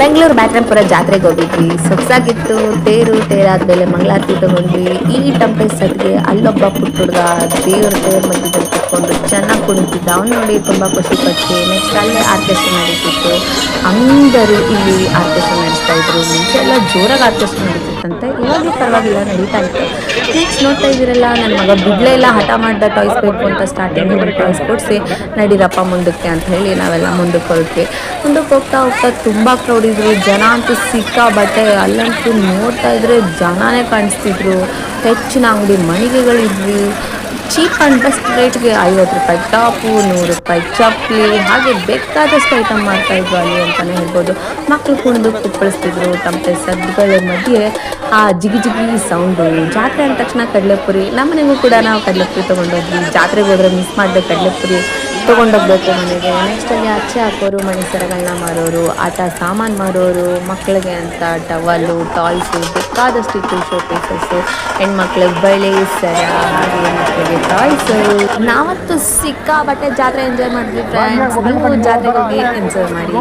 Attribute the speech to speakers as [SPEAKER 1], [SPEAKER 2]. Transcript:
[SPEAKER 1] ಬೆಂಗಳೂರು ಬ್ಯಾಟ್ರಾಯನಪುರ ಜಾತ್ರೆಗೆ ಹೋಗಿದ್ವಿ. ಸೊಗ್ಸಾಗಿತ್ತು. ತೇರಾದ್ಮೇಲೆ ಮಂಗಳಾರತಿ ತಗೊಂಡ್ವಿ. ಈ ಟಂಪೆ ಸದ್ಗೆ ಅಲ್ಲೊಬ್ಬ ಪುಟ್ಟ ಹುಡುಗ ತೇರ್ ಮಧ್ಯದಲ್ಲಿ ಕುತ್ಕೊಂಡು ಚೆನ್ನಾಗಿ ಕುಣಿತಿದ್ದ. ಅವ್ನು ನೋಡಿ ತುಂಬಾ ಖುಷಿ ಪಟ್ವಿ. ನೆಕ್ಸ್ಟ್ ಅಲ್ಲೇ ಆರ್ಕೆಸ್ಟ್ರಾ ನಡೀತಿತ್ತು. అందరూ ಇಲ್ಲಿ ಆರ್ಕೆಸ್ಟ್ರಾ ನಡೆಸ್ತಾ ಇದ್ರು. ಮುಂಚೆ ಎಲ್ಲ ಜೋರಾಗಿ ಆರ್ಕೆಸ್ಟ್ರಾ ನಡೀತಿತ್ತಂತೆ, ಇವಾಗ ಪರವಾಗಿಲ್ಲ ನಡೀತಾ ಇತ್ತು. ನೆಕ್ಸ್ಟ್ ನೋಡ್ತಾ ಇದ್ದೀರಲ್ಲ, ನನ್ನ ಮಗ ಬಿಡ್ಲೇ ಇಲ್ಲ, ಹಠ ಮಾಡ್ದ ಟಾಯ್ಸ್ ಬೇಕು ಅಂತ. ಸ್ಟಾರ್ಟಿಂಗ್ ಒಂದು ಟಾಯ್ಸ್ ಕೊಡಿಸಿ ನಡೀರಪ್ಪ ಮುಂದಕ್ಕೆ ಅಂತ ಹೇಳಿ ನಾವೆಲ್ಲ ಮುಂದಕ್ಕೆ ಹೊರಟ್ವಿ. ಮುಂದಕ್ಕೆ ಹೋಗ್ತಾ ಹೋಗ್ತಾ ತುಂಬ ಕ್ರೌಡ್ ಇದ್ರು. ಜನ ಅಂತೂ ಸಿಕ್ಕಾಬಟ್ಟೆ. ಅಲ್ಲಂತೂ ನೋಡ್ತಾ ಇದ್ರೆ ಜನನೇ ಕಾಣಿಸ್ತಿದ್ರು. ಹೆಚ್ಚಿನ ಅಂಗಡಿ ಮಳಿಗೆಗಳಿದ್ವಿ. ಚೀಪ್ ಆ್ಯಂಡ್ ಬೆಸ್ಟ್ ರೇಟ್ಗೆ 50 ರೂಪಾಯಿ ಟಾಪು, 100 ರೂಪಾಯಿ ಚಪ್ಪಲಿ, ಹಾಗೆ ಬೇಕಾದಷ್ಟು ಐಟಮ್ ಮಾಡ್ತಾಯಿದ್ರು ಅಲ್ಲಿ ಅಂತಲೇ ಹೇಳ್ಬೋದು. ಮಕ್ಕಳು ಕುಣಿದು ಕುಪ್ಪಳಿಸ್ತಿದ್ರು. ಟಂಪೆ ಸದ್ದುಗಳ ಮಧ್ಯೆ ಆ ಜಿಗಿ ಜಿಗಿ ಸೌಂಡು. ಜಾತ್ರೆ ಅಂದ ತಕ್ಷಣ ಕಡಲೆಪುರಿ. ನಮ್ಮನೆಗೂ ಕೂಡ ನಾವು ಕಡಲೆಪುರಿ ತೊಗೊಂಡೋದ್ವಿ. ಜಾತ್ರೆಗೆ ಹೋದ್ರೆ ಮಿಸ್ ಮಾಡಿದೆ ಕಡಲೆಪುರಿ ತೊಗೊಂಡೋಗ್ಬೇಕು ಮನೆಗೆ. ನೆಕ್ಸ್ಟಲ್ಲಿ ಅಚ್ಚೆ ಹಾಕೋರು, ಮಣಿಸರಗಳನ್ನ ಮಾರೋರು, ಆಟ ಸಾಮಾನು ಮಾರೋರು, ಮಕ್ಕಳಿಗೆ ಅಂತ ಟವಲ್ಲು, ಟಾಯ್ಸು, ಬೇಕಾದಷ್ಟು ಇತ್ತು. ಶೋ ಪೀಸಸ್ಸು, ಹೆಣ್ಮಕ್ಳಿಗೆ ಬಳೆ, ಸರ, ಹಾಗೆ ಮಕ್ಕಳಿಗೆ ಟಾಯ್ಸು. ನಾವತ್ತು ಸಿಕ್ಕಾಬಟ್ಟೆ ಜಾತ್ರೆ ಎಂಜಾಯ್ ಮಾಡಿದ್ವಿ ಫ್ರೆಂಡ್ಸ್. ನೀವು ಜಾತ್ರೆಗೆ ಹೋಗಿ ಎಂಜಾಯ್ ಮಾಡಿ.